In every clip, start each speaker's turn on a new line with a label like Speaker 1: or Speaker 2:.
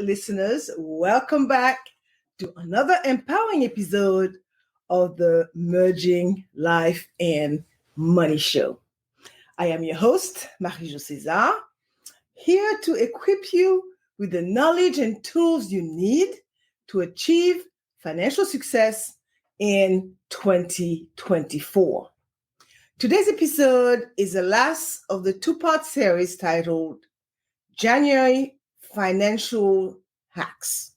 Speaker 1: listeners. Welcome back to another empowering episode of the Merging Life and Money Show. I am your host, Marie-Jo César, here to equip you with the knowledge and tools you need to achieve financial success in 2024. Today's episode is the last of the two-part series titled January Financial Hacks.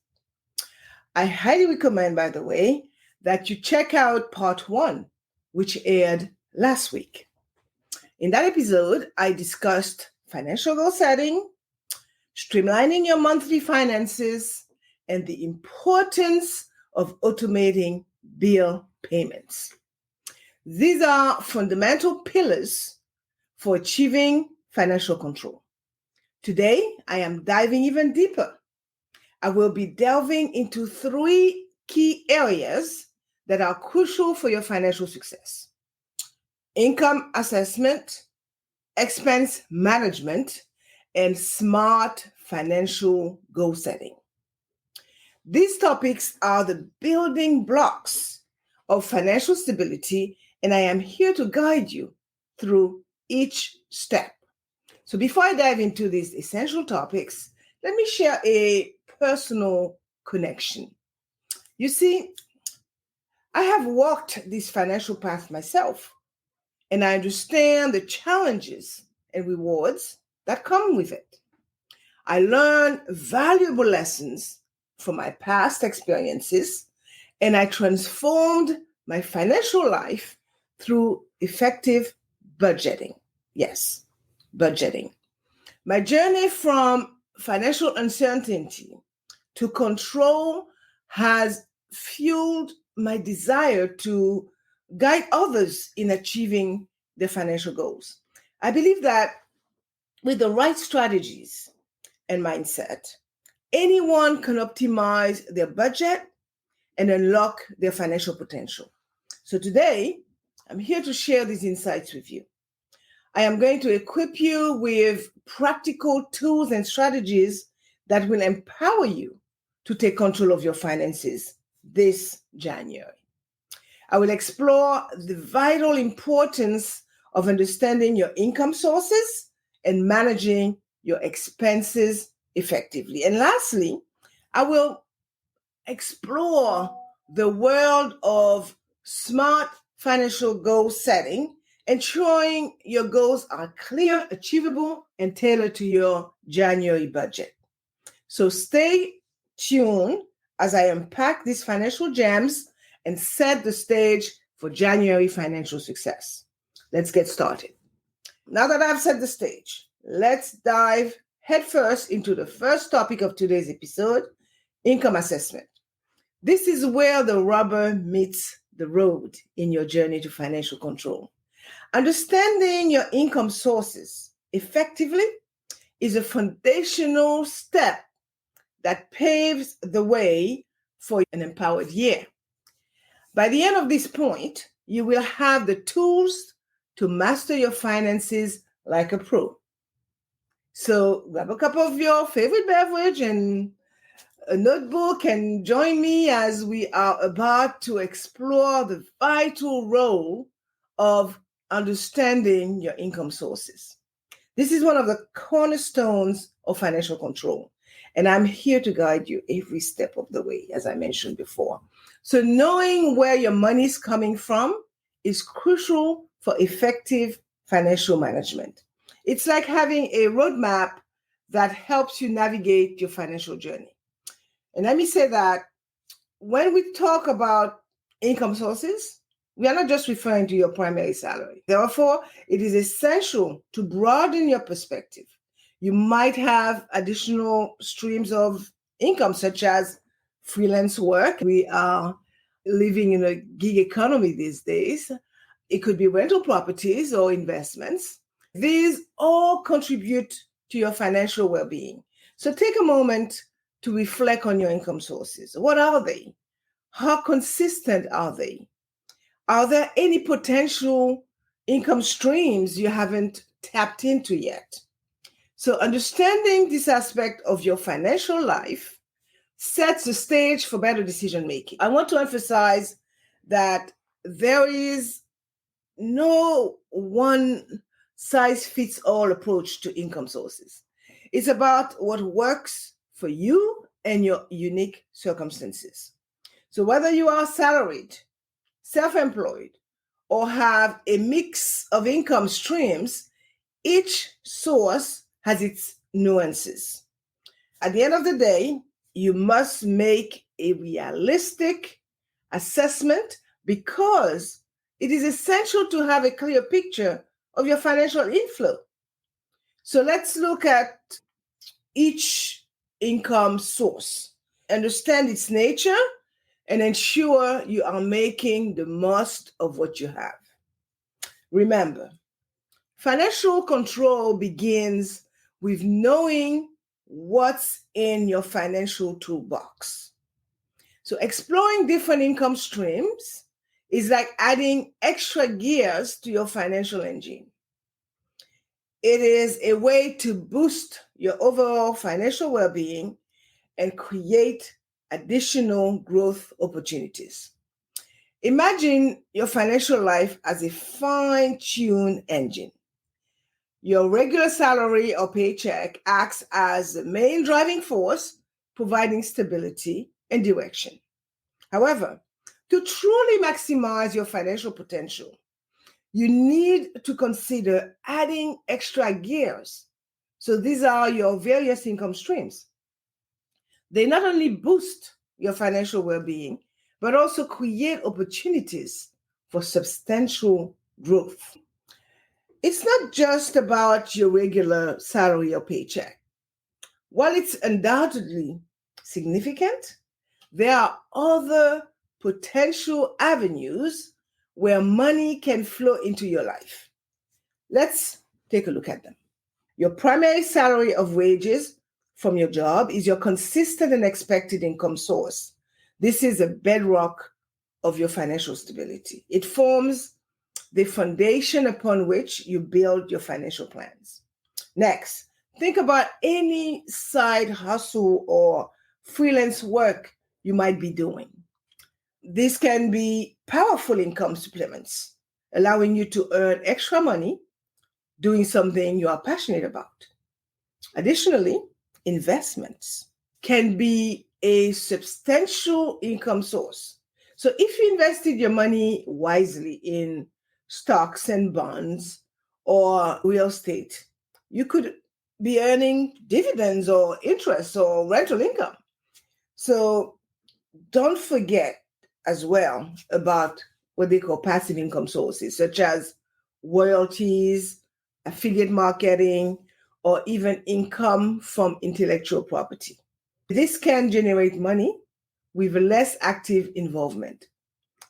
Speaker 1: I highly recommend, by the way, that you check out part 1, which aired last week. In that episode, I discussed financial goal setting, streamlining your monthly finances, and the importance of automating bill payments. These are fundamental pillars for achieving financial control. Today, I am diving even deeper. I will be delving into 3 key areas that are crucial for your financial success: income assessment, expense management, and smart financial goal setting. These topics are the building blocks of financial stability, and I am here to guide you through each step. So before I dive into these essential topics, let me share a personal connection. You see, I have walked this financial path myself, and I understand the challenges and rewards that come with it. I learned valuable lessons from my past experiences, and I transformed my financial life through effective budgeting. Yes, budgeting. My journey from financial uncertainty to control has fueled my desire to guide others in achieving their financial goals. I believe that with the right strategies and mindset, anyone can optimize their budget and unlock their financial potential. So today, I'm here to share these insights with you. I am going to equip you with practical tools and strategies that will empower you to take control of your finances this January. I will explore the vital importance of understanding your income sources and managing your expenses effectively. And lastly, I will explore the world of smart financial goal setting, ensuring your goals are clear, achievable, and tailored to your January budget. So stay tuned as I unpack these financial gems and set the stage for January financial success. Let's get started. Now that I've set the stage, let's dive headfirst into the first topic of today's episode, income assessment. This is where the rubber meets the road in your journey to financial control. Understanding your income sources effectively is a foundational step that paves the way for an empowered year. By the end of this point, you will have the tools to master your finances like a pro. So grab a cup of your favorite beverage and a notebook and join me as we are about to explore the vital role of understanding your income sources. This is one of the cornerstones of financial control, and I'm here to guide you every step of the way, as I mentioned before. So knowing where your money is coming from is crucial for effective financial management. It's like having a roadmap that helps you navigate your financial journey. And let me say that when we talk about income sources, we are not just referring to your primary salary. Therefore, it is essential to broaden your perspective. You might have additional streams of income, such as freelance work. We are living in a gig economy these days. It could be rental properties or investments. These all contribute to your financial well-being. So take a moment to reflect on your income sources. What are they? How consistent are they? Are there any potential income streams you haven't tapped into yet? So understanding this aspect of your financial life sets the stage for better decision making. I want to emphasize that there is no one size fits all approach to income sources. It's about what works for you and your unique circumstances. So whether you are salaried, self-employed, or have a mix of income streams, each source has its nuances. At the end of the day, you must make a realistic assessment because it is essential to have a clear picture of your financial inflow. So let's look at each income source, understand its nature, and ensure you are making the most of what you have. Remember, financial control begins with knowing what's in your financial toolbox. So exploring different income streams is like adding extra gears to your financial engine. It is a way to boost your overall financial well-being and create additional growth opportunities. Imagine your financial life as a fine-tuned engine. Your regular salary or paycheck acts as the main driving force, providing stability and direction. However, to truly maximize your financial potential, you need to consider adding extra gears. So these are your various income streams. They not only boost your financial well-being, but also create opportunities for substantial growth. It's not just about your regular salary or paycheck. While it's undoubtedly significant, there are other potential avenues where money can flow into your life. Let's take a look at them. Your primary salary of wages from your job is your consistent and expected income source. This is a bedrock of your financial stability. It forms the foundation upon which you build your financial plans. Next, think about any side hustle or freelance work you might be doing. This can be powerful income supplements, allowing you to earn extra money doing something you are passionate about. Additionally, investments can be a substantial income source. So if you invested your money wisely in stocks and bonds or real estate, you could be earning dividends or interest or rental income. So don't forget as well about what they call passive income sources, such as royalties, affiliate marketing, or even income from intellectual property. This can generate money with less active involvement.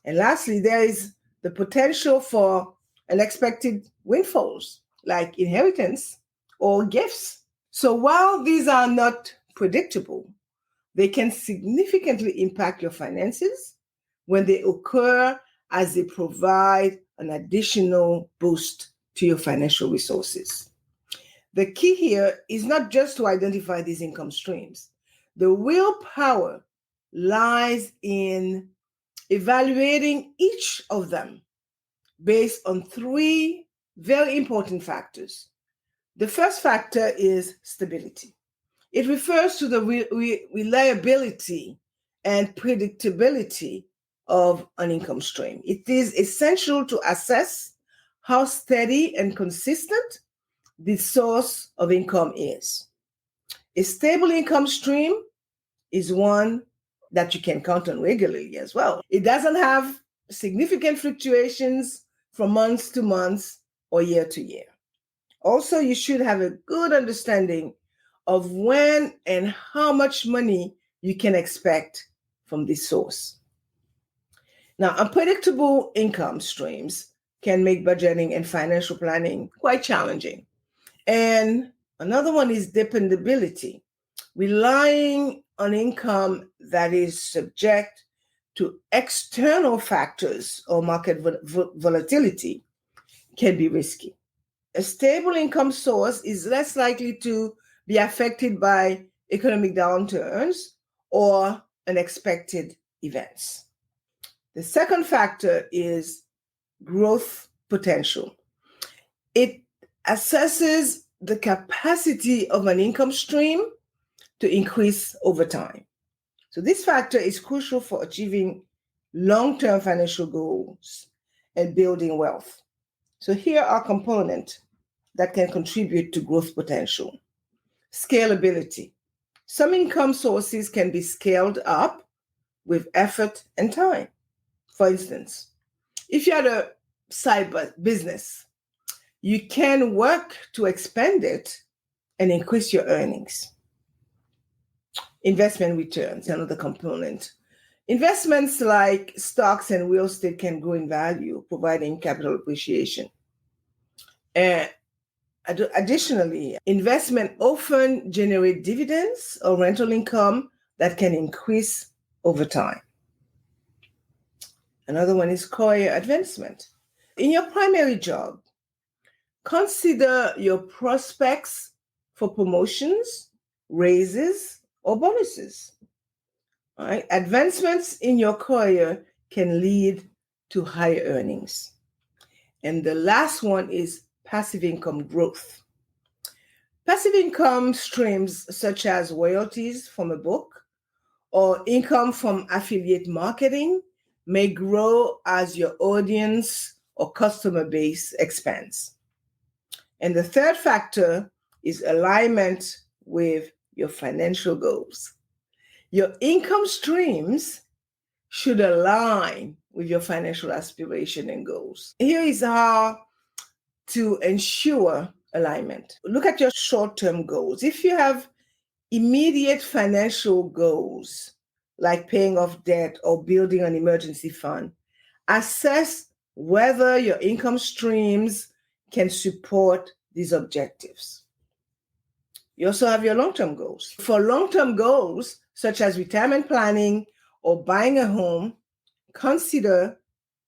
Speaker 1: And lastly, there is the potential for unexpected windfalls, like inheritance or gifts. So while these are not predictable, they can significantly impact your finances when they occur, as they provide an additional boost to your financial resources. The key here is not just to identify these income streams. The real power lies in evaluating each of them based on three very important factors. The first factor is stability. It refers to the reliability and predictability of an income stream. It is essential to assess how steady and consistent the source of income is. A stable income stream is one that you can count on regularly as well. It doesn't have significant fluctuations from month to month or year to year. Also, you should have a good understanding of when and how much money you can expect from this source. Now, unpredictable income streams can make budgeting and financial planning quite challenging. And another one is dependability. Relying on income that is subject to external factors or market volatility can be risky. A stable income source is less likely to be affected by economic downturns or unexpected events. The second factor is growth potential. It assesses the capacity of an income stream to increase over time. So this factor is crucial for achieving long-term financial goals and building wealth. So here are components that can contribute to growth potential. Scalability. Some income sources can be scaled up with effort and time. For instance, if you had a side business, you can work to expand it and increase your earnings. Investment returns, another component. Investments like stocks and real estate can grow in value, providing capital appreciation. And additionally, investment often generate dividends or rental income that can increase over time. Another one is career advancement. In your primary job, consider your prospects for promotions, raises, or bonuses. All right? Advancements in your career can lead to higher earnings. And the last one is passive income growth. Passive income streams such as royalties from a book or income from affiliate marketing may grow as your audience or customer base expands. And the third factor is alignment with your financial goals. Your income streams should align with your financial aspiration and goals. Here is how to ensure alignment. Look at your short-term goals. If you have immediate financial goals, like paying off debt or building an emergency fund, assess whether your income streams can support these objectives. You also have your long-term goals. For long-term goals, such as retirement planning or buying a home, consider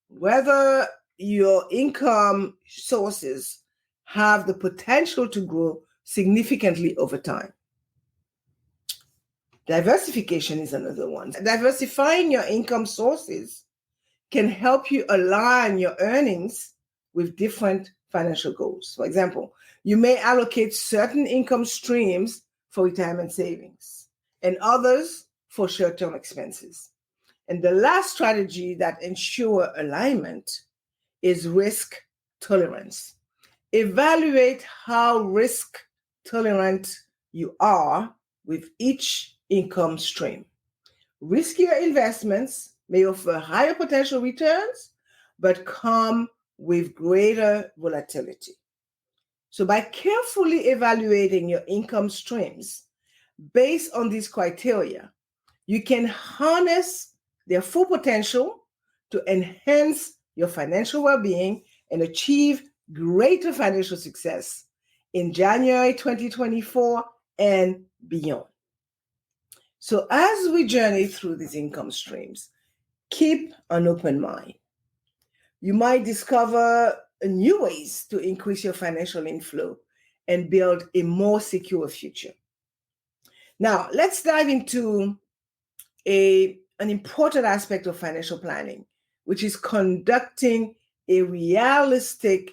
Speaker 1: whether your income sources have the potential to grow significantly over time. Diversification is another one. Diversifying your income sources can help you align your earnings with different financial goals. For example, you may allocate certain income streams for retirement savings and others for short-term expenses. And the last strategy that ensures alignment is risk tolerance. Evaluate how risk tolerant you are with each income stream. Riskier investments may offer higher potential returns, but come with greater volatility. So by carefully evaluating your income streams based on these criteria, you can harness their full potential to enhance your financial well-being and achieve greater financial success in January 2024 and beyond. So as we journey through these income streams, keep an open mind. You might discover new ways to increase your financial inflow and build a more secure future. Now, let's dive into an important aspect of financial planning, which is conducting a realistic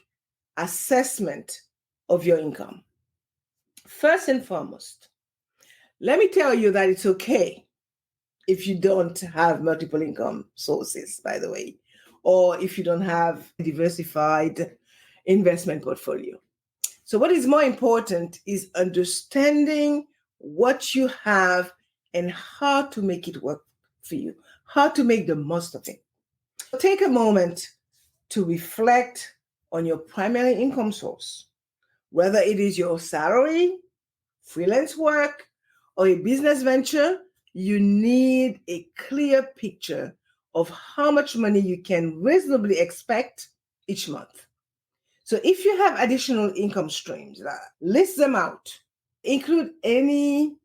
Speaker 1: assessment of your income. First and foremost, let me tell you that it's okay if you don't have multiple income sources, by the way, or if you don't have a diversified investment portfolio. So what is more important is understanding what you have and how to make it work for you, how to make the most of it. Take a moment to reflect on your primary income source, whether it is your salary, freelance work, or a business venture. You need a clear picture of how much money you can reasonably expect each month. So if you have additional income streams, list them out. Include any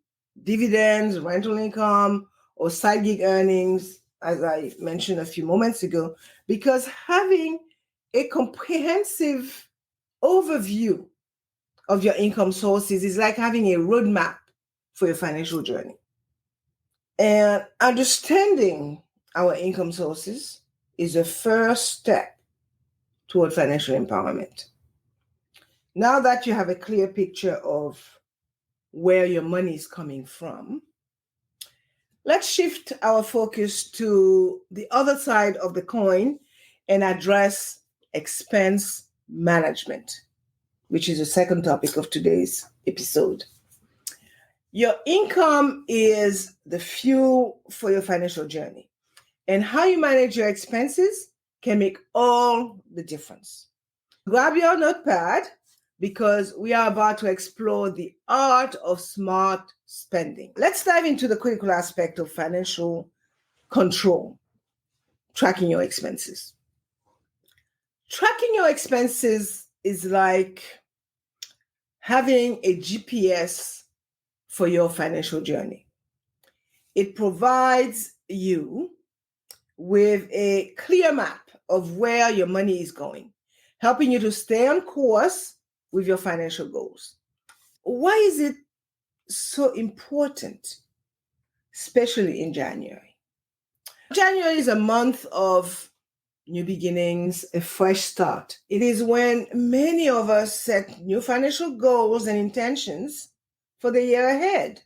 Speaker 1: dividends, rental income, or side gig earnings, as I mentioned a few moments ago, because having a comprehensive overview of your income sources is like having a roadmap for your financial journey. And understanding our income sources is a first step toward financial empowerment. Now that you have a clear picture of where your money is coming from, let's shift our focus to the other side of the coin and address expense management, which is the second topic of today's episode. Your income is the fuel for your financial journey, and how you manage your expenses can make all the difference. Grab your notepad because we are about to explore the art of smart spending. Let's dive into the critical aspect of financial control, tracking your expenses. Tracking your expenses is like having a GPS for your financial journey. It provides you with a clear map of where your money is going, helping you to stay on course with your financial goals. Why is it so important, especially in January? January is a month of new beginnings, a fresh start. It is when many of us set new financial goals and intentions for the year ahead.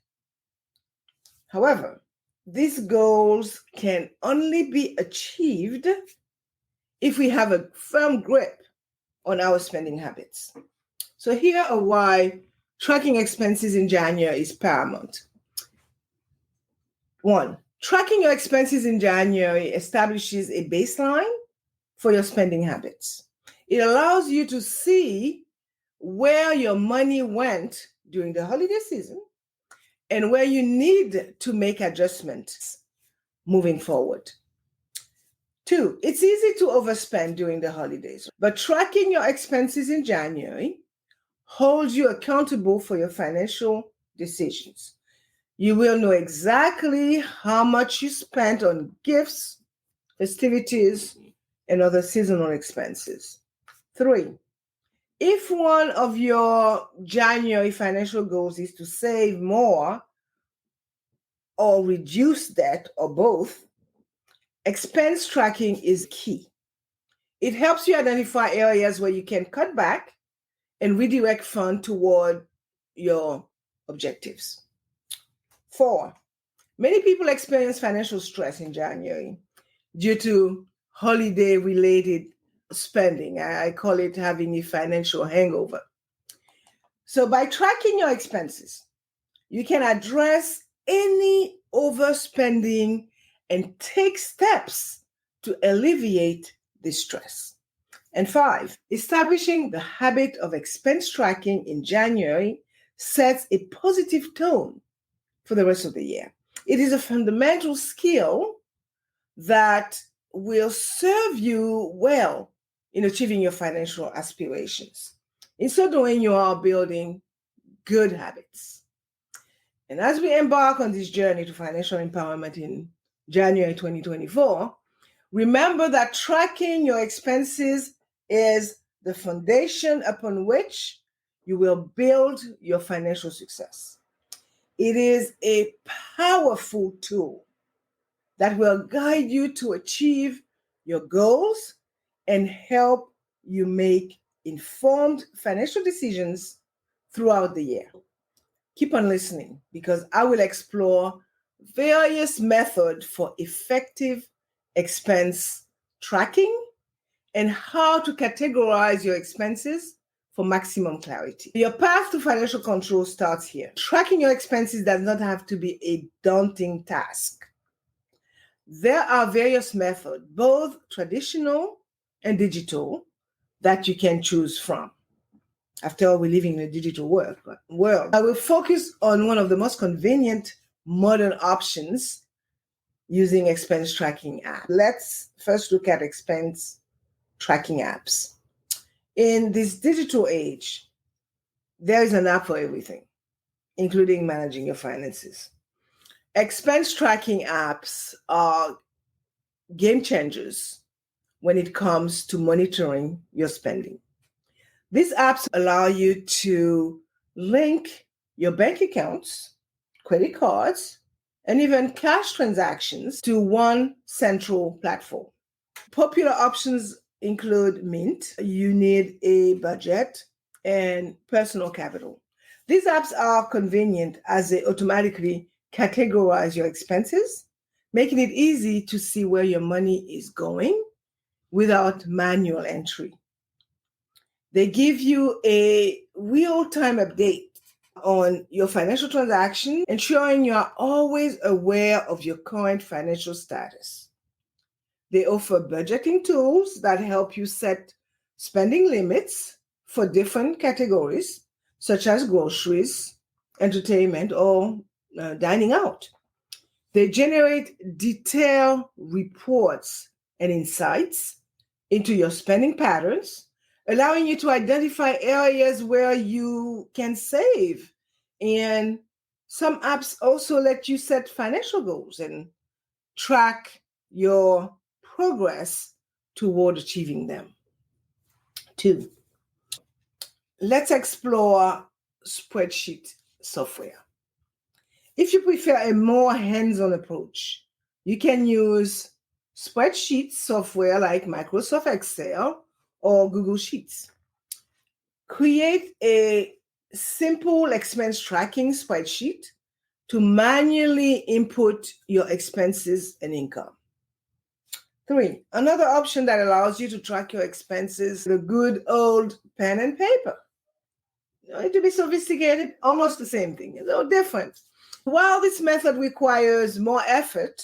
Speaker 1: However, these goals can only be achieved if we have a firm grip on our spending habits. So here are why tracking expenses in January is paramount. 1, tracking your expenses in January establishes a baseline for your spending habits. It allows you to see where your money went during the holiday season and where you need to make adjustments moving forward. 2, it's easy to overspend during the holidays, but tracking your expenses in January holds you accountable for your financial decisions. You will know exactly how much you spent on gifts, festivities, and other seasonal expenses. 3, if one of your January financial goals is to save more or reduce debt or both, expense tracking is key. It helps you identify areas where you can cut back and redirect funds toward your objectives. 4, many people experience financial stress in January due to holiday-related spending. I call it having a financial hangover. So by tracking your expenses, you can address any overspending and take steps to alleviate the stress. And 5, establishing the habit of expense tracking in January sets a positive tone for the rest of the year. It is a fundamental skill that will serve you well in achieving your financial aspirations. In so doing, you are building good habits. And as we embark on this journey to financial empowerment in January 2024, remember that tracking your expenses is the foundation upon which you will build your financial success. It is a powerful tool that will guide you to achieve your goals and help you make informed financial decisions throughout the year. Keep on listening because I will explore various methods for effective expense tracking and how to categorize your expenses for maximum clarity. Your path to financial control starts here. Tracking your expenses does not have to be a daunting task. There are various methods, both traditional and digital, that you can choose from. After all, we live in a digital world. I will focus on one of the most convenient modern options using expense tracking apps. Let's first look at expense tracking apps. In this digital age, there is an app for everything, including managing your finances. Expense tracking apps are game changers when it comes to monitoring your spending. These apps allow you to link your bank accounts, credit cards, and even cash transactions to one central platform. Popular options include Mint, you need a budget, and personal capital. These apps are convenient as they automatically categorize your expenses, making it easy to see where your money is going without manual entry. They give you a real-time update on your financial transaction, ensuring you are always aware of your current financial status. They offer budgeting tools that help you set spending limits for different categories, such as groceries, entertainment, or dining out. They generate detailed reports and insights into your spending patterns, allowing you to identify areas where you can save. And some apps also let you set financial goals and track your progress toward achieving them. 2, let's explore spreadsheet software. If you prefer a more hands-on approach, you can use spreadsheet software like Microsoft Excel or Google Sheets. Create a simple expense tracking spreadsheet to manually input your expenses and income. 3, another option that allows you to track your expenses, the good old pen and paper. You don't need to be sophisticated, almost the same thing, a little different. While this method requires more effort,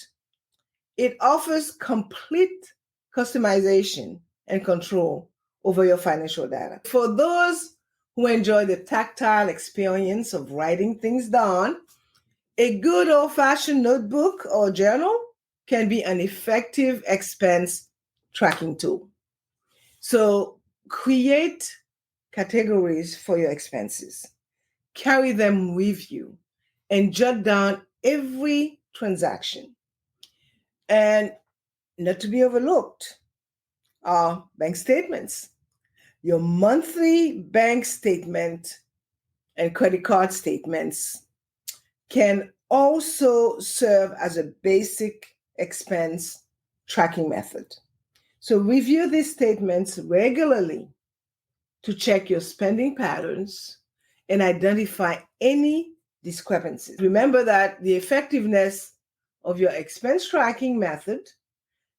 Speaker 1: it offers complete customization and control over your financial data. For those who enjoy the tactile experience of writing things down, a good old-fashioned notebook or journal can be an effective expense tracking tool. So create categories for your expenses, carry them with you, and jot down every transaction. And not to be overlooked are bank statements. Your monthly bank statement and credit card statements can also serve as a basic expense tracking method. So review these statements regularly to check your spending patterns and identify any discrepancies. Remember that the effectiveness of your expense tracking method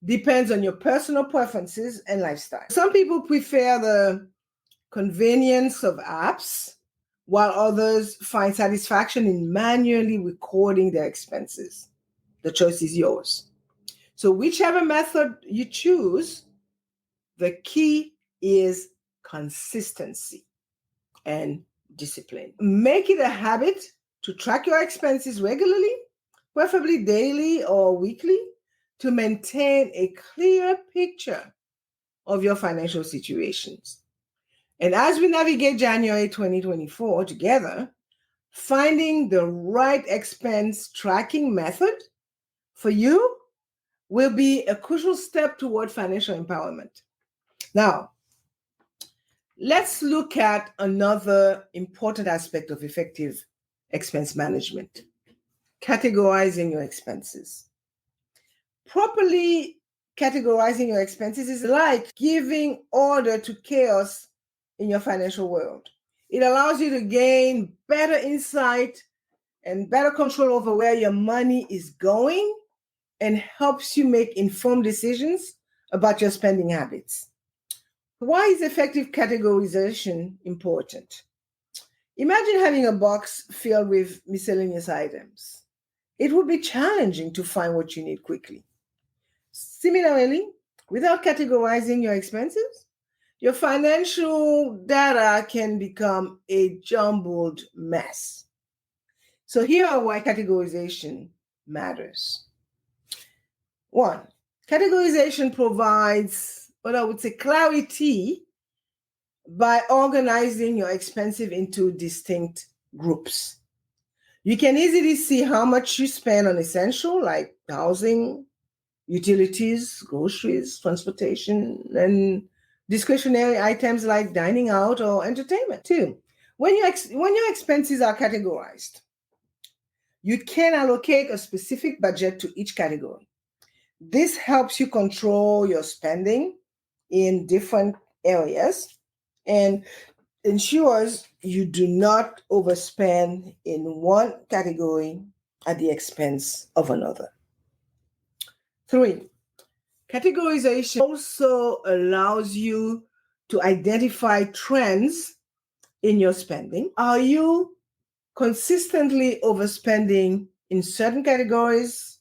Speaker 1: depends on your personal preferences and lifestyle. Some people prefer the convenience of apps, while others find satisfaction in manually recording their expenses. The choice is yours. So whichever method you choose, the key is consistency and discipline. Make it a habit to track your expenses regularly, preferably daily or weekly, to maintain a clear picture of your financial situations. And as we navigate January 2024 together, finding the right expense tracking method for you will be a crucial step toward financial empowerment. Now, let's look at another important aspect of effective expense management: categorizing your expenses. Properly categorizing your expenses is like giving order to chaos in your financial world. It allows you to gain better insight and better control over where your money is going and helps you make informed decisions about your spending habits. Why is effective categorization important? Imagine having a box filled with miscellaneous items. It would be challenging to find what you need quickly. Similarly, without categorizing your expenses, your financial data can become a jumbled mess. So here are why categorization matters. 1, categorization provides what I would say clarity by organizing your expenses into distinct groups. You can easily see how much you spend on essential like housing, utilities, groceries, transportation, and discretionary items like dining out or entertainment. 2, when your expenses are categorized, you can allocate a specific budget to each category. This helps you control your spending in different areas and ensures you do not overspend in one category at the expense of another. 3, categorization also allows you to identify trends in your spending. Are you consistently overspending in certain categories?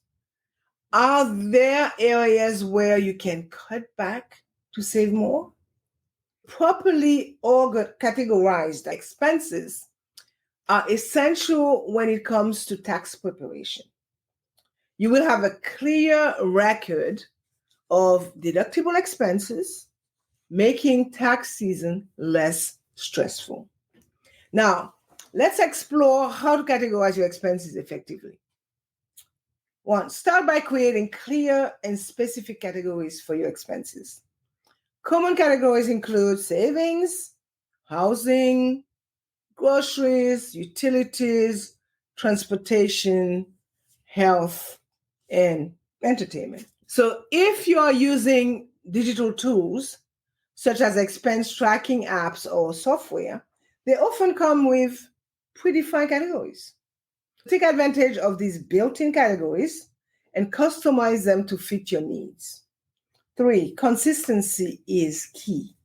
Speaker 1: Are there areas where you can cut back to save more? Properly categorized expenses are essential when it comes to tax preparation. You will have a clear record of deductible expenses, making tax season less stressful. Now, let's explore how to categorize your expenses effectively. 1, start by creating clear and specific categories for your expenses. Common categories include savings, housing, groceries, utilities, transportation, health, and entertainment. So if you are using digital tools, such as expense tracking apps or software, they often come with predefined categories. Take advantage of these built-in categories and customize them to fit your needs. 3, consistency is key.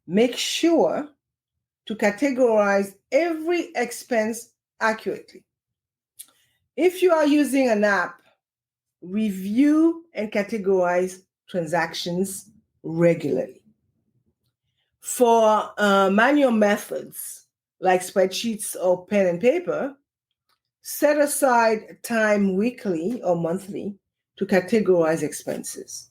Speaker 1: Make sure to categorize every expense accurately. If you are using an app, review and categorize transactions regularly. For manual methods like spreadsheets or pen and paper, set aside time weekly or monthly to categorize expenses.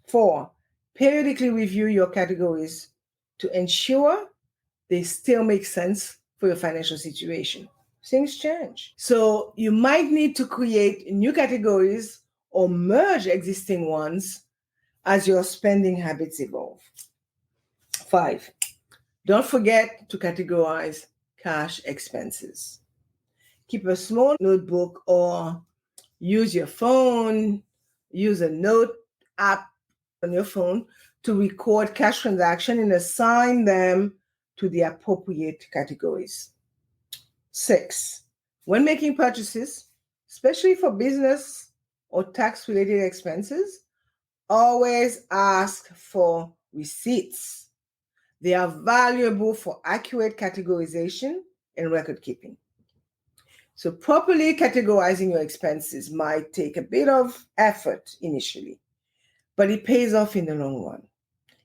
Speaker 1: 4, periodically review your categories to ensure they still make sense for your financial situation. Things change. So you might need to create new categories or merge existing ones as your spending habits evolve. 5, don't forget to categorize cash expenses. Keep a small notebook or use your phone, use a note app on your phone to record cash transactions and assign them to the appropriate categories. 6, when making purchases, especially for business or tax-related expenses, always ask for receipts. They are valuable for accurate categorization and record keeping. So properly categorizing your expenses might take a bit of effort initially, but it pays off in the long run.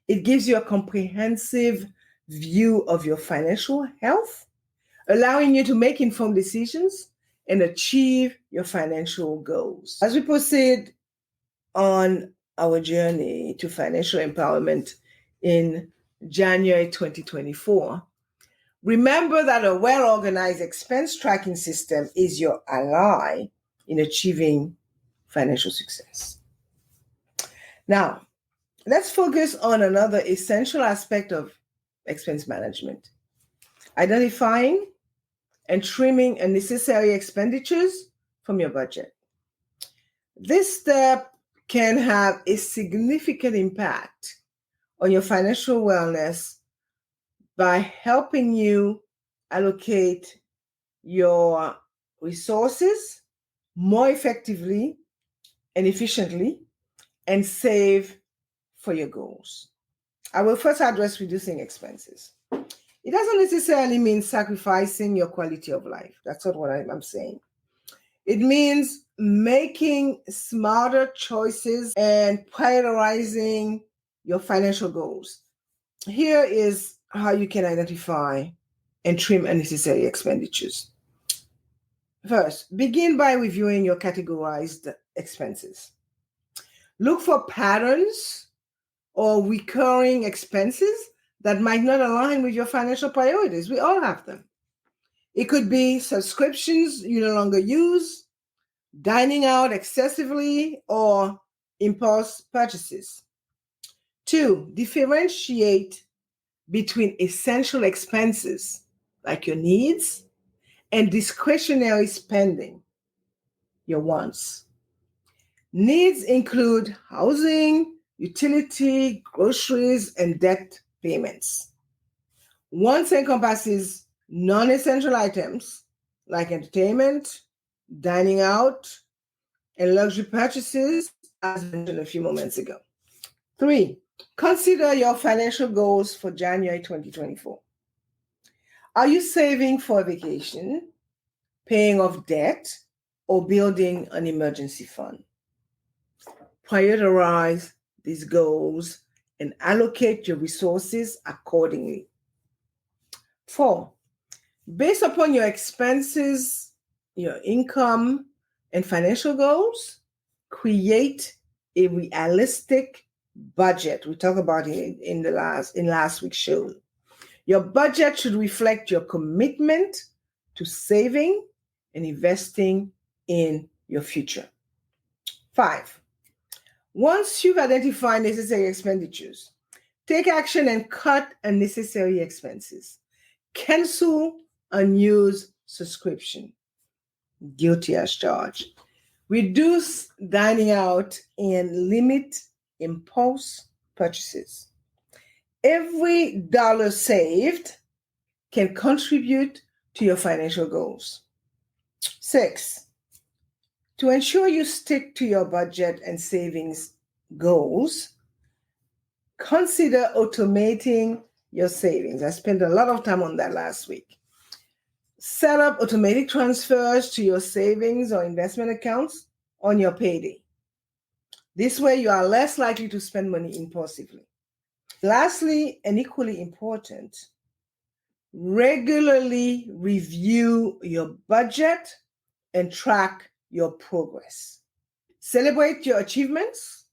Speaker 1: It gives you a comprehensive view of your financial health, allowing you to make informed decisions and achieve your financial goals. As we proceed on our journey to financial empowerment in January 2024, remember that a well-organized expense tracking system is your ally in achieving financial success. Now, let's focus on another essential aspect of expense management: identifying and trimming unnecessary expenditures from your budget. This step can have a significant impact on your financial wellness by helping you allocate your resources more effectively and efficiently and save for your goals. I will first address reducing expenses. It doesn't necessarily mean sacrificing your quality of life. That's not what I'm saying. It means making smarter choices and prioritizing your financial goals. Here is how you can identify and trim unnecessary expenditures. First, begin by reviewing your categorized expenses. Look for patterns or recurring expenses that might not align with your financial priorities. We all have them. It could be subscriptions you no longer use, dining out excessively, or impulse purchases. 2, differentiate between essential expenses like your needs and discretionary spending, your wants. Needs include housing, utility, groceries, and debt payments. Wants encompasses non-essential items like entertainment, dining out, and luxury purchases, as mentioned a few moments ago. 3, consider your financial goals for January 2024. Are you saving for a vacation, paying off debt, or building an emergency fund? Prioritize these goals and allocate your resources accordingly. 4, based upon your expenses, your income, and financial goals, create a realistic budget. We talked about it in last week's show. Your budget should reflect your commitment to saving and investing in your future. 5, once you've identified necessary expenditures, take action and cut unnecessary expenses. Cancel unused subscription. Guilty as charged. Reduce dining out and limit impulse purchases. Every dollar saved can contribute to your financial goals. 6, to ensure you stick to your budget and savings goals, consider automating your savings. I spent a lot of time on that last week. Set up automatic transfers to your savings or investment accounts on your payday. This way, you are less likely to spend money impulsively. Lastly, and equally important, regularly review your budget and track your progress. Celebrate your achievements,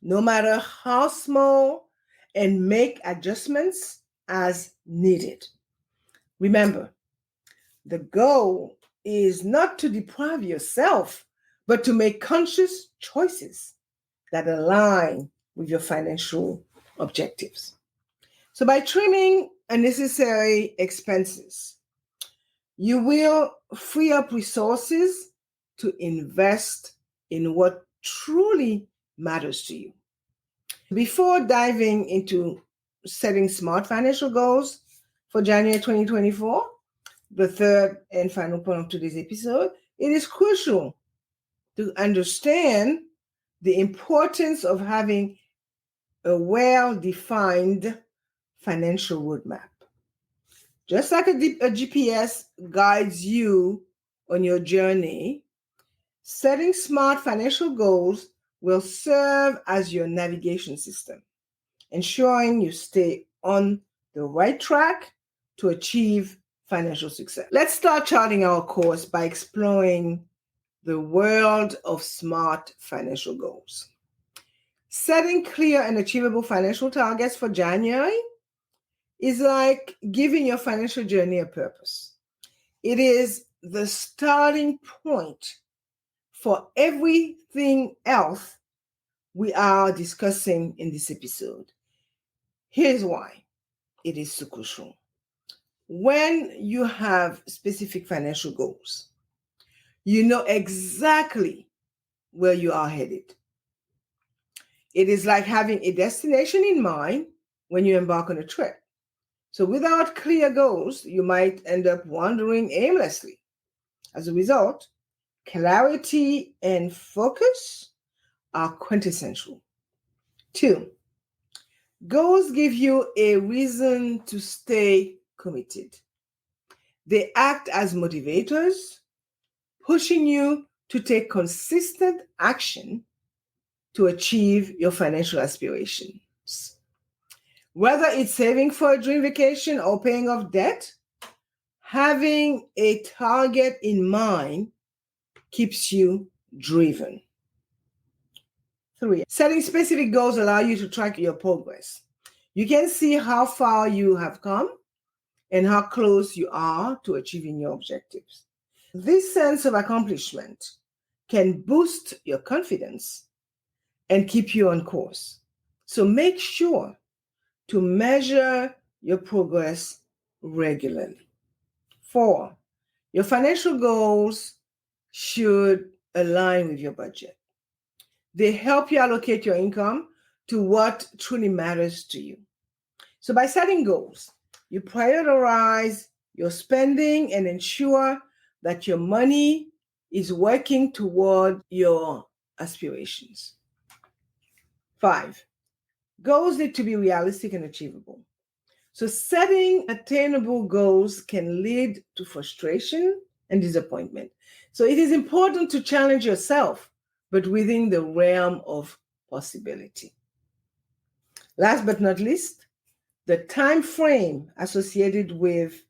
Speaker 1: no matter how small, and make adjustments as needed. Remember, the goal is not to deprive yourself, but to make conscious choices that align with your financial objectives. So by trimming unnecessary expenses, you will free up resources to invest in what truly matters to you. Before diving into setting smart financial goals for January 2024, the third and final point of today's episode, it is crucial to understand the importance of having a well-defined financial roadmap. Just like a GPS guides you on your journey, setting smart financial goals will serve as your navigation system, ensuring you stay on the right track to achieve financial success. Let's start charting our course by exploring the world of smart financial goals. Setting clear and achievable financial targets for January is like giving your financial journey a purpose. It is the starting point for everything else we are discussing in this episode. Here's why it is so crucial. When you have specific financial goals, you know exactly where you are headed. It is like having a destination in mind when you embark on a trip. So without clear goals, you might end up wandering aimlessly. As a result, clarity and focus are quintessential. 2, goals give you a reason to stay committed. They act as motivators, pushing you to take consistent action to achieve your financial aspirations. Whether it's saving for a dream vacation or paying off debt, having a target in mind keeps you driven. 3, setting specific goals allow you to track your progress. You can see how far you have come and how close you are to achieving your objectives. This sense of accomplishment can boost your confidence and keep you on course. So make sure to measure your progress regularly. 4, Your financial goals should align with your budget. They help you allocate your income to what truly matters to you. So by setting goals, you prioritize your spending and ensure that your money is working toward your aspirations. 5, goals need to be realistic and achievable. So setting attainable goals can lead to frustration and disappointment. So it is important to challenge yourself, but within the realm of possibility. Last but not least, the time frame associated with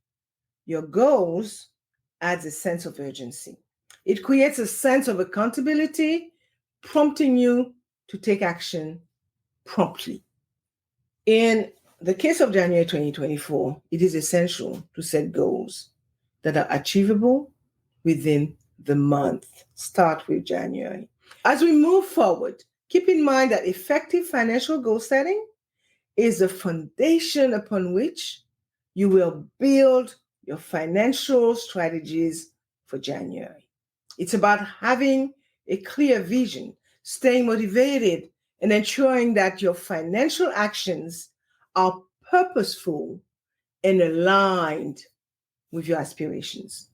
Speaker 1: your goals adds a sense of urgency. It creates a sense of accountability, prompting you to take action promptly. In the case of January 2024, it is essential to set goals that are achievable within the month. Start with January. As we move forward, keep in mind that effective financial goal setting is the foundation upon which you will build your financial strategies for January. It's about having a clear vision, staying motivated, and ensuring that your financial actions are purposeful and aligned with your aspirations.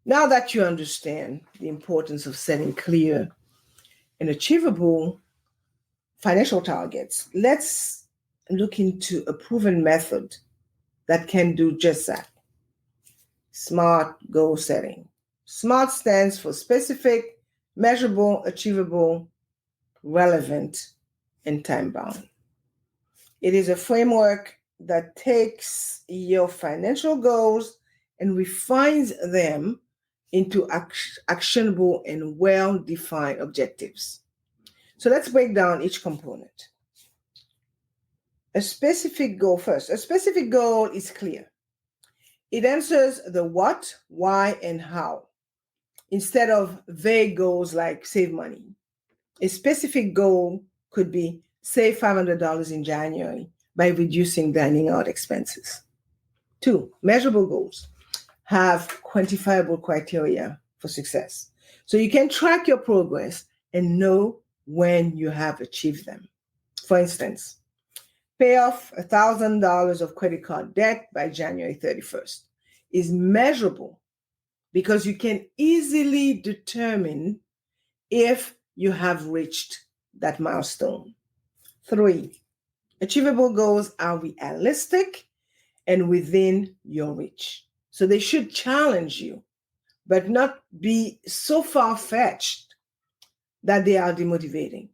Speaker 1: Now that you understand the importance of setting clear and achievable financial targets, let's look into a proven method that can do just that. SMART goal setting. SMART stands for specific, measurable, achievable, relevant, and time-bound. It is a framework that takes your financial goals and refines them into actionable and well-defined objectives. So let's break down each component. A specific goal first. A specific goal is clear. It answers the what, why, and how, instead of vague goals like save money. A specific goal could be save $500 in January by reducing dining out expenses. 2, measurable goals have quantifiable criteria for success. So you can track your progress and know when you have achieved them. For instance, pay off $1,000 of credit card debt by January 31st is measurable because you can easily determine if you have reached that milestone. 3, achievable goals are realistic and within your reach. So they should challenge you, but not be so far-fetched that they are demotivating.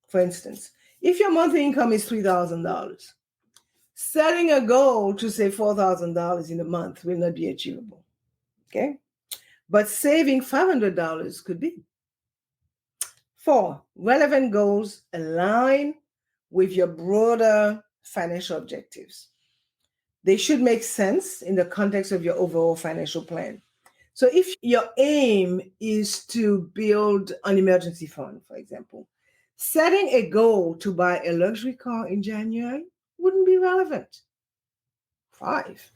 Speaker 1: For instance, if your monthly income is $3,000, setting a goal to save $4,000 in a month will not be achievable. Okay? But saving $500 could be. 4, relevant goals align with your broader financial objectives. They should make sense in the context of your overall financial plan. So if your aim is to build an emergency fund, for example, setting a goal to buy a luxury car in January wouldn't be relevant. 5,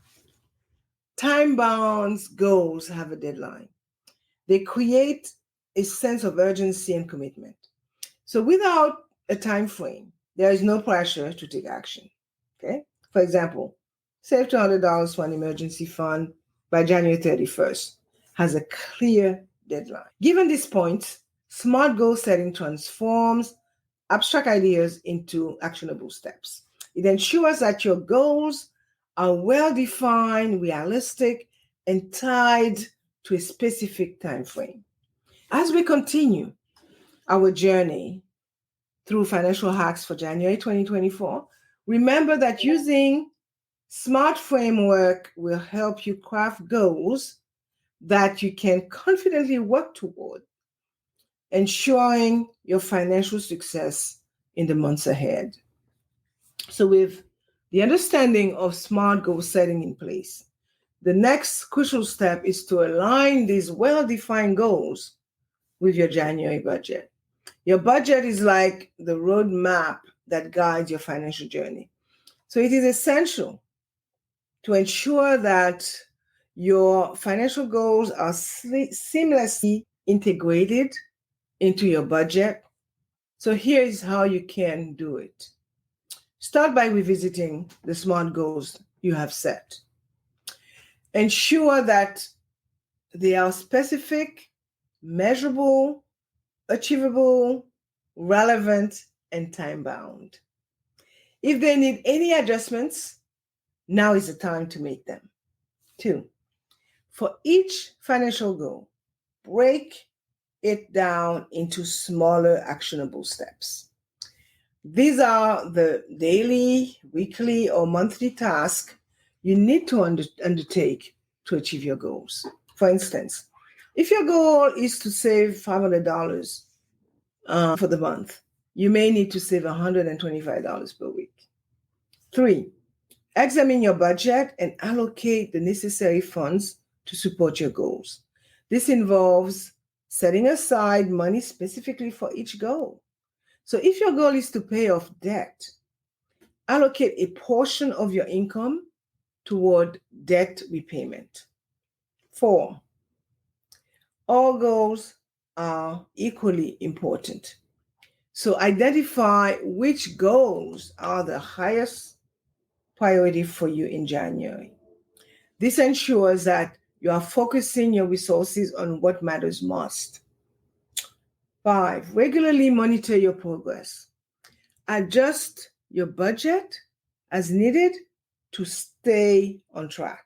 Speaker 1: time-bound goals have a deadline. They create a sense of urgency and commitment. So without a time frame, there is no pressure to take action. Okay? For example, save $200 for an emergency fund by January 31st has a clear deadline. Given this point, SMART goal setting transforms abstract ideas into actionable steps. It ensures that your goals are well-defined, realistic, and tied to a specific time frame. As we continue our journey through financial hacks for January 2024, remember that using SMART framework will help you craft goals that you can confidently work toward, ensuring your financial success in the months ahead. So with the understanding of SMART goal setting in place, the next crucial step is to align these well-defined goals with your January budget. Your budget is like the roadmap that guides your financial journey. So it is essential to ensure that Your financial goals are seamlessly integrated into your budget. So here's how you can do it. Start by revisiting the SMART goals you have set. Ensure that they are specific, measurable, achievable, relevant, and time-bound. If they need any adjustments, now is the time to make them. 2, for each financial goal, break it down into smaller actionable steps. These are the daily, weekly, or monthly tasks you need to undertake to achieve your goals. For instance, if your goal is to save $500 for the month, you may need to save $125 per week. 3, examine your budget and allocate the necessary funds to support your goals. This involves setting aside money specifically for each goal. So if your goal is to pay off debt, allocate a portion of your income toward debt repayment. 4, all goals are equally important. So identify which goals are the highest priority for you in January. This ensures that you are focusing your resources on what matters most. 5, regularly monitor your progress. Adjust your budget as needed to stay on track.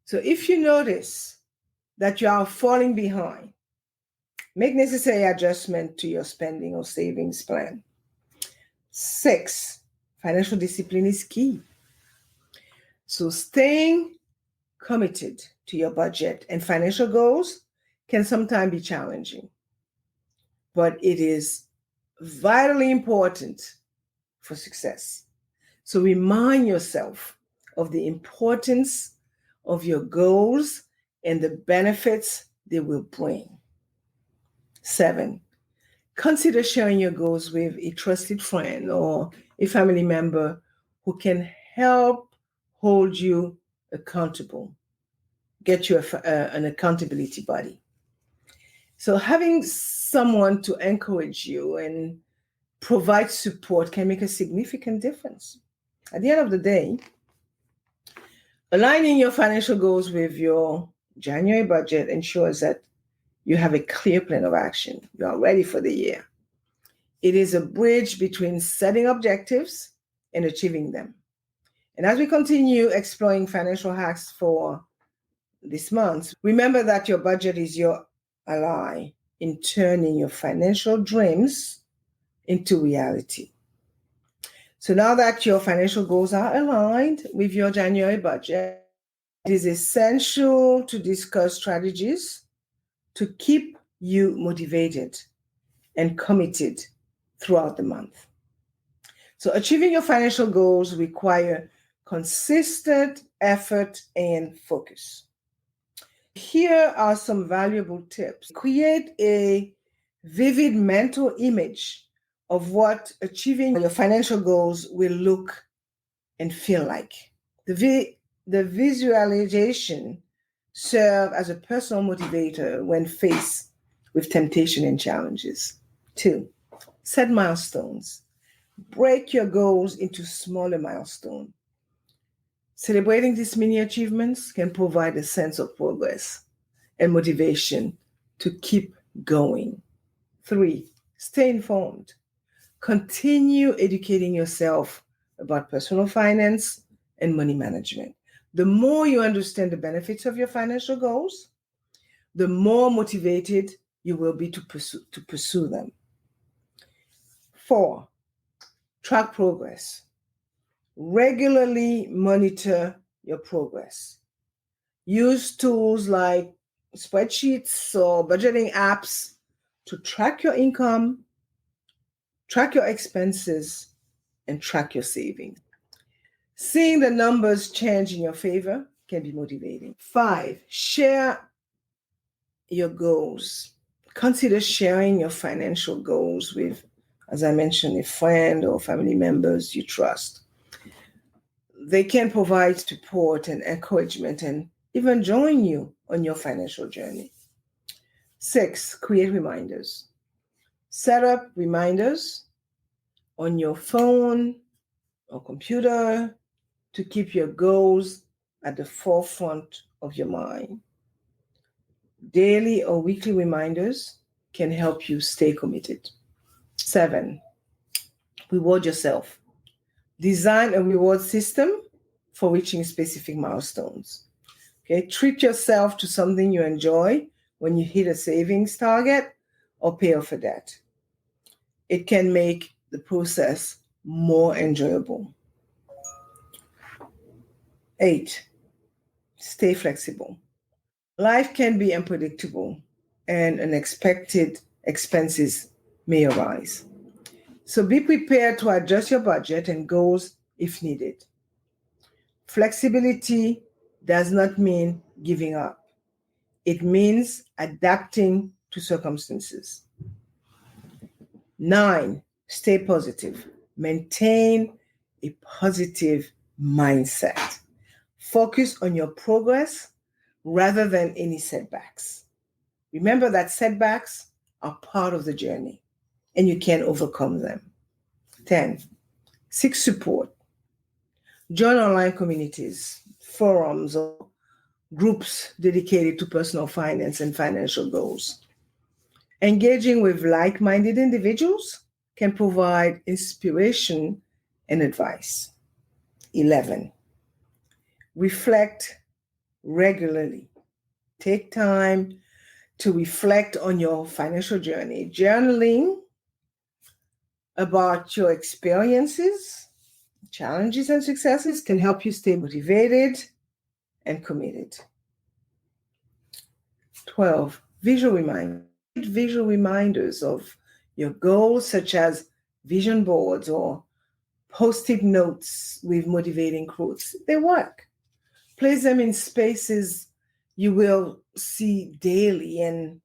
Speaker 1: So if you notice that you are falling behind, make necessary adjustment to your spending or savings plan. 6, financial discipline is key. So staying committed to your budget and financial goals can sometimes be challenging, but it is vitally important for success. So remind yourself of the importance of your goals and the benefits they will bring. 7, consider sharing your goals with a trusted friend or a family member who can help hold you accountable. Get you an accountability buddy. So having someone to encourage you and provide support can make a significant difference. At the end of the day, aligning your financial goals with your January budget ensures that you have a clear plan of action. You are ready for the year. It is a bridge between setting objectives and achieving them. And as we continue exploring financial hacks for this month, remember that your budget is your ally in turning your financial dreams into reality. So now that your financial goals are aligned with your January budget, it is essential to discuss strategies to keep you motivated and committed throughout the month. So achieving your financial goals require consistent effort and focus. Here are some valuable tips. Create a vivid mental image of what achieving your financial goals will look and feel like. The visualization serves as a personal motivator when faced with temptation and challenges. 2, set milestones. Break your goals into smaller milestones. Celebrating these mini achievements can provide a sense of progress and motivation to keep going. 3, stay informed. Continue educating yourself about personal finance and money management. The more you understand the benefits of your financial goals, the more motivated you will be to pursue them. 4, track progress. Regularly monitor your progress. Use tools like spreadsheets or budgeting apps to track your income, track your expenses, and track your savings. Seeing the numbers change in your favor can be motivating. 5, share your goals. Consider sharing your financial goals with, as I mentioned, a friend or family members you trust. They can provide support and encouragement, and even join you on your financial journey. 6, create reminders. Set up reminders on your phone or computer to keep your goals at the forefront of your mind. Daily or weekly reminders can help you stay committed. 7, reward yourself. Design a reward system for reaching specific milestones. Okay, treat yourself to something you enjoy when you hit a savings target or pay off a debt. It can make the process more enjoyable. 8, stay flexible. Life can be unpredictable and unexpected expenses may arise. So be prepared to adjust your budget and goals if needed. Flexibility does not mean giving up. It means adapting to circumstances. 9, stay positive. Maintain a positive mindset. Focus on your progress rather than any setbacks. Remember that setbacks are part of the journey and you can overcome them. 10, seek support. Join online communities, forums, or groups dedicated to personal finance and financial goals. Engaging with like-minded individuals can provide inspiration and advice. 11, reflect regularly. Take time to reflect on your financial journey. Journaling about your experiences, challenges, and successes can help you stay motivated and committed. 12, visual reminders of your goals, such as vision boards or post-it notes with motivating quotes. They work. Place them in spaces you will see daily. And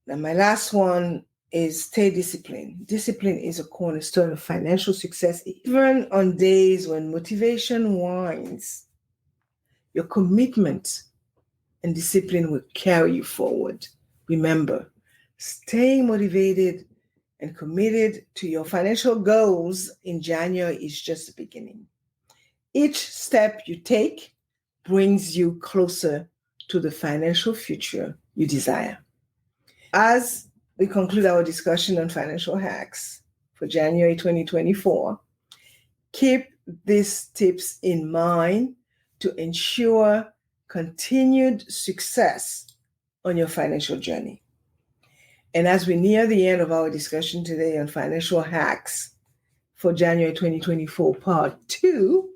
Speaker 1: my last one is stay disciplined. Discipline is a cornerstone of financial success. Even on days when motivation wanes, your commitment and discipline will carry you forward. Remember, staying motivated and committed to your financial goals in January is just the beginning. Each step you take brings you closer to the financial future you desire. As we conclude our discussion on financial hacks for January 2024, keep these tips in mind to ensure continued success on your financial journey. And as we near the end of our discussion today on financial hacks for January 2024, part 2,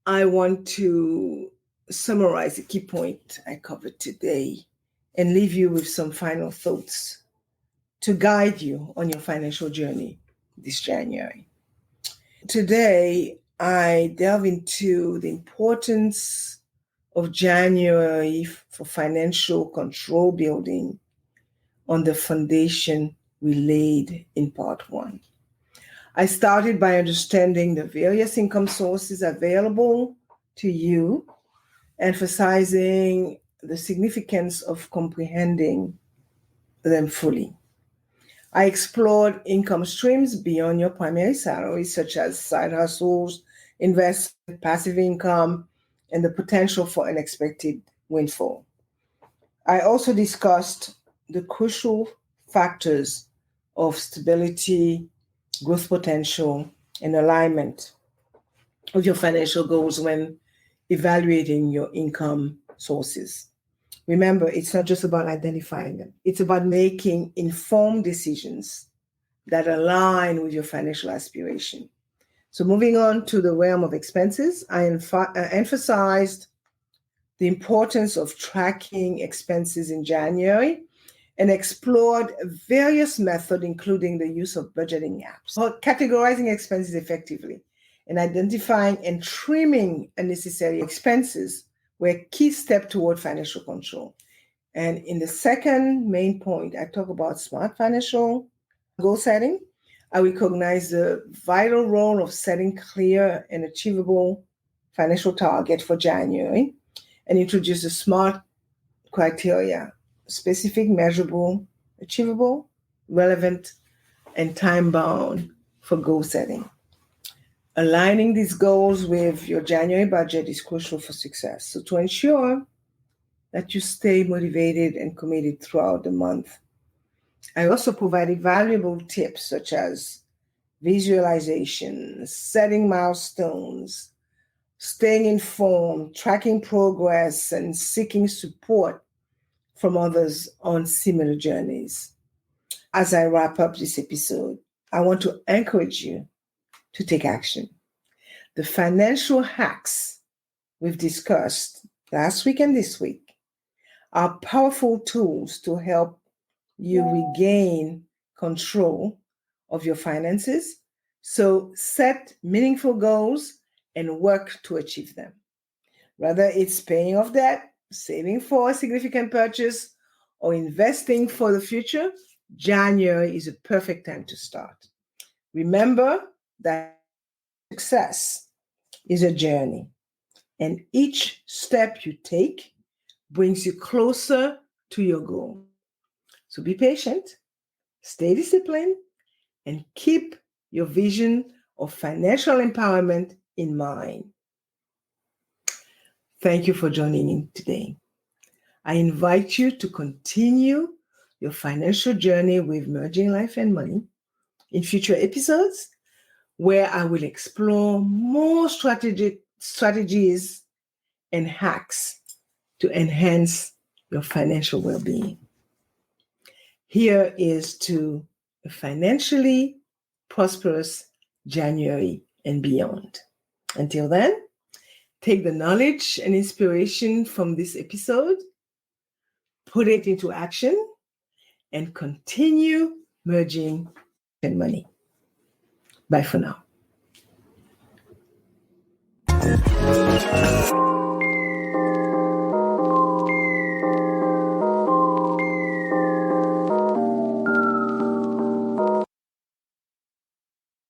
Speaker 1: I want to summarize the key point I covered today and leave you with some final thoughts to guide you on your financial journey this January. Today, I delve into the importance of January for financial control building on the foundation we laid in part 1. I started by understanding the various income sources available to you, emphasizing the significance of comprehending them fully. I explored income streams beyond your primary salary, such as side hustles, investment, passive income, and the potential for unexpected windfall. I also discussed the crucial factors of stability, growth potential, and alignment of your financial goals when evaluating your income sources. Remember, it's not just about identifying them. It's about making informed decisions that align with your financial aspiration. So moving on to the realm of expenses, I emphasized the importance of tracking expenses in January and explored various methods, including the use of budgeting apps, for categorizing expenses effectively and identifying and trimming unnecessary expenses were a key step toward financial control. And in the second main point, I talk about smart financial goal setting. I recognize the vital role of setting clear and achievable financial target for January and introduce a SMART criteria: specific, measurable, achievable, relevant, and time-bound for goal setting. Aligning these goals with your January budget is crucial for success. So to ensure that you stay motivated and committed throughout the month, I also provided valuable tips such as visualization, setting milestones, staying informed, tracking progress, and seeking support from others on similar journeys. As I wrap up this episode, I want to encourage you to take action. The financial hacks we've discussed last week and this week are powerful tools to help you regain control of your finances. So set meaningful goals and work to achieve them. Whether it's paying off debt, saving for a significant purchase, or investing for the future, January is a perfect time to start. Remember that success is a journey, and each step you take brings you closer to your goal. So be patient, stay disciplined, and keep your vision of financial empowerment in mind. Thank you for joining in today. I invite you to continue your financial journey with Merging Life and Money in future episodes, where I will explore more strategies and hacks to enhance your financial well-being. Here is to a financially prosperous January and beyond. Until then, take the knowledge and inspiration from this episode, put it into action, and continue merging and money. Bye for now.